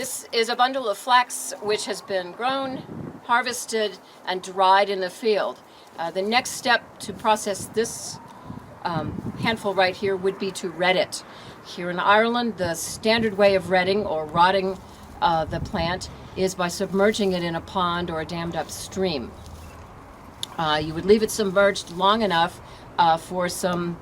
This is a bundle of flax which has been grown, harvested, and dried in the field. The next step to process this handful right here would be to red it. Here in Ireland, the standard way of redding or rotting the plant is by submerging it in a pond or a dammed up stream. You would leave it submerged long enough for some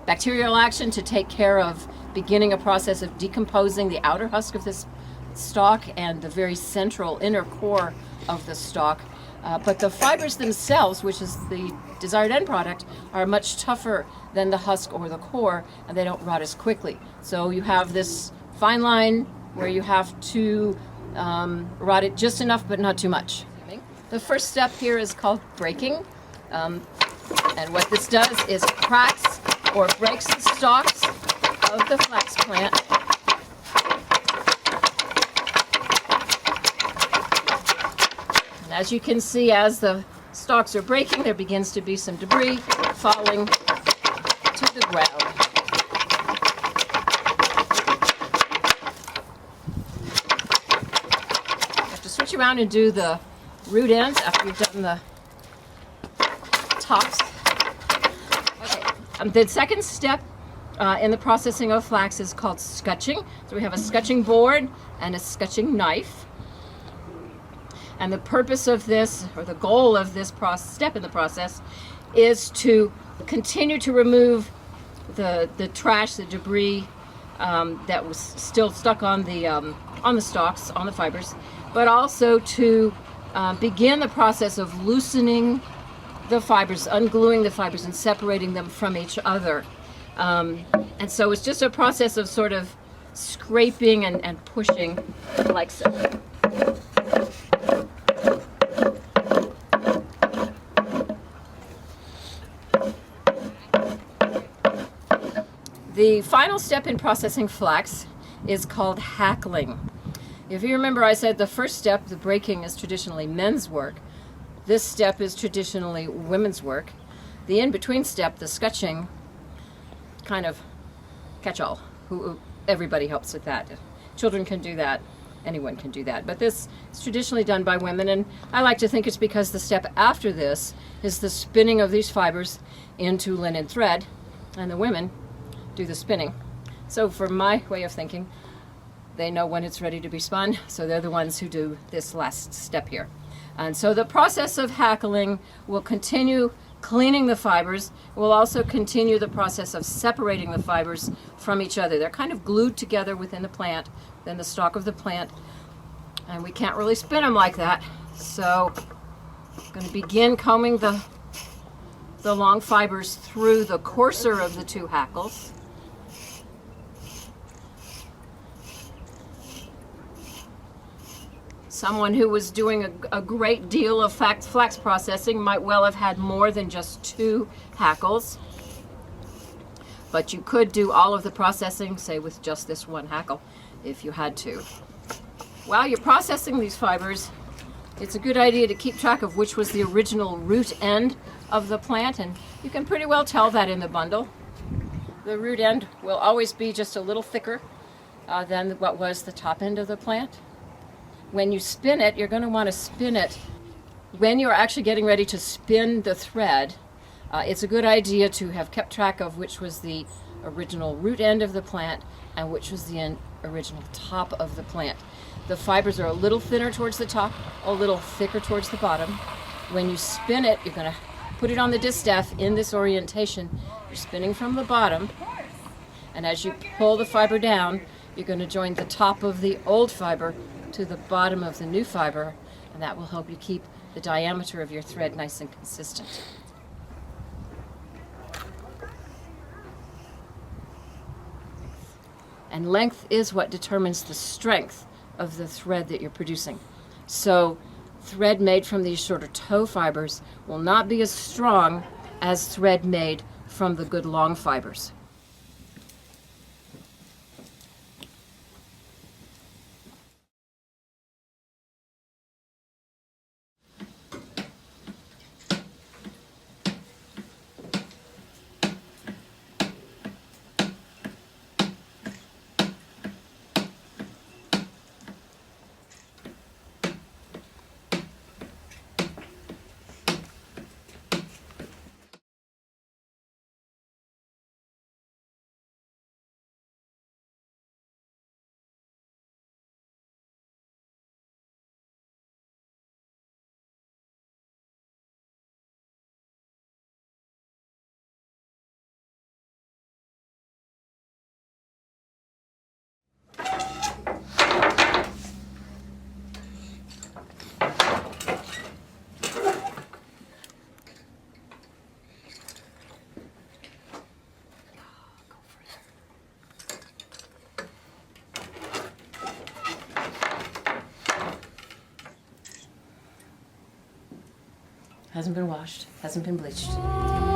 bacterial action to take care of beginning a process of decomposing the outer husk of this stalk and the very central inner core of the stalk. But the fibers themselves, which is the desired end product, are much tougher than the husk or the core, and they don't rot as quickly. So you have this fine line where you have to rot it just enough but not too much. The first step here is called breaking. And what this does is cracks or breaks the stalks of the flax plant. And as you can see, as the stalks are breaking, there begins to be some debris falling to the ground. You have to switch around and do the root ends after you've done the tops. Okay. The second step in the processing of flax is called scutching. So we have a scutching board and a scutching knife. And the purpose of this, or the goal of this step in the process, is to continue to remove the trash, the debris that was still stuck on the stalks, on the fibers, but also to begin the process of loosening the fibers, ungluing the fibers and separating them from each other. And so it's just a process of sort of scraping and pushing like so. The final step in processing flax is called hackling. If you remember, I said the first step, the breaking, is traditionally men's work. This step is traditionally women's work. The in-between step, the scutching, kind of catch-all. Everybody helps with that. Children can do that. Anyone can do that. But this is traditionally done by women, and I like to think it's because the step after this is the spinning of these fibers into linen thread, and the women do the spinning. So for my way of thinking, they know when it's ready to be spun, so they're the ones who do this last step here. And so the process of hackling will continue cleaning the fibers. We'll also continue the process of separating the fibers from each other. They're kind of glued together within the plant, then the stalk of the plant, and we can't really spin them like that. So I'm going to begin combing the long fibers through the coarser of the two hackles. Someone who was doing a great deal of flax processing might well have had more than just two hackles. But you could do all of the processing, say, with just this one hackle, if you had to. While you're processing these fibers, it's a good idea to keep track of which was the original root end of the plant, and you can pretty well tell that in the bundle. The root end will always be just a little thicker than what was the top end of the plant. When you spin it, you're going to want to spin it when you're actually getting ready to spin the thread. It's a good idea to have kept track of which was the original root end of the plant and which was the original top of the plant. The fibers are a little thinner towards the top, a little thicker towards the bottom. When you spin it, you're going to put it on the distaff in this orientation. You're spinning from the bottom, and as you pull the fiber down, you're going to join the top of the old fiber to the bottom of the new fiber, and that will help you keep the diameter of your thread nice and consistent. And length is what determines the strength of the thread that you're producing. So thread made from these shorter tow fibers will not be as strong as thread made from the good long fibers. Hasn't been washed, hasn't been bleached.